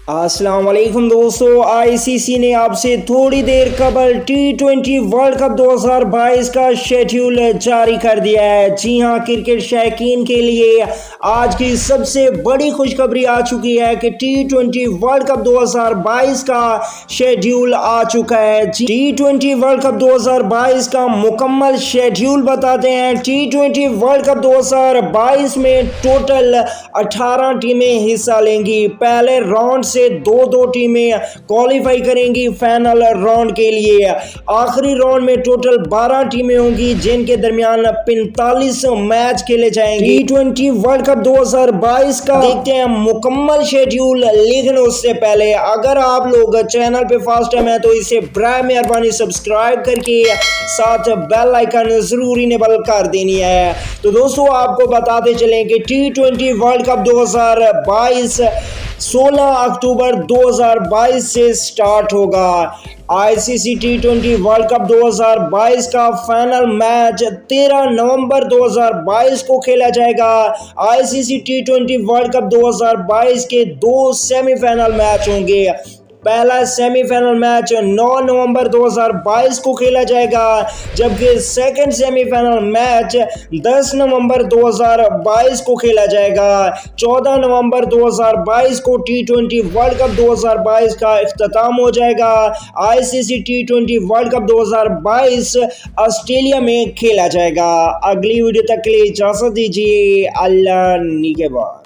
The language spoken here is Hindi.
अस्सलाम वालेकुम दोस्तों, आईसीसी ने आपसे थोड़ी देर कबल टी20 वर्ल्ड कप 2022 का शेड्यूल जारी कर दिया है। जी हां, क्रिकेट शौकीन के लिए आज की सबसे बड़ी खुशखबरी आ चुकी है कि टी20 वर्ल्ड कप 2022 का शेड्यूल आ चुका है। टी20 वर्ल्ड कप 2022 का मुकम्मल शेड्यूल बताते हैं। टी20 वर्ल्ड कप 2022 में टोटल 18 टीमें हिस्सा लेंगी। पहले राउंड से दो टीमें क्वालिफाई करेंगी फाइनल राउंड के लिए। आखिरी राउंड में टोटल 12 टीमें होंगी जिनके दरमियान 45 मैच खेले जाएंगे। टी20 वर्ल्ड कप 2022 का देखते हैं मुकम्मल शेड्यूल। लेकिन उससे पहले अगर आप लोग चैनल पे फर्स्ट टाइम है तो इसे बराए मेहरबानी सब्सक्राइब करके साथ बेल आइकन जरूर इनेबल कर देनी है। तो दोस्तों, आपको बताते चलें कि टी20 वर्ल्ड कप 2022 16 अक्टूबर 2022 से स्टार्ट होगा। आईसीसी टी20 वर्ल्ड कप 2022 का फाइनल मैच 13 नवंबर 2022 को खेला जाएगा। आईसीसी टी20 वर्ल्ड कप 2022 के 2 सेमीफाइनल मैच होंगे। पहला सेमीफाइनल मैच 9 नवंबर 2022 को खेला जाएगा, जबकि सेकंड सेमीफाइनल मैच 10 नवंबर 2022 को खेला जाएगा। 14 नवंबर 2022 को टी20 वर्ल्ड कप 2022 का इख्तिताम हो जाएगा। आईसीसी टी20 वर्ल्ड कप 2022 ऑस्ट्रेलिया में खेला जाएगा। अगली वीडियो तक के लिए इजाज़त दीजिए। अल्लाह निगहबान।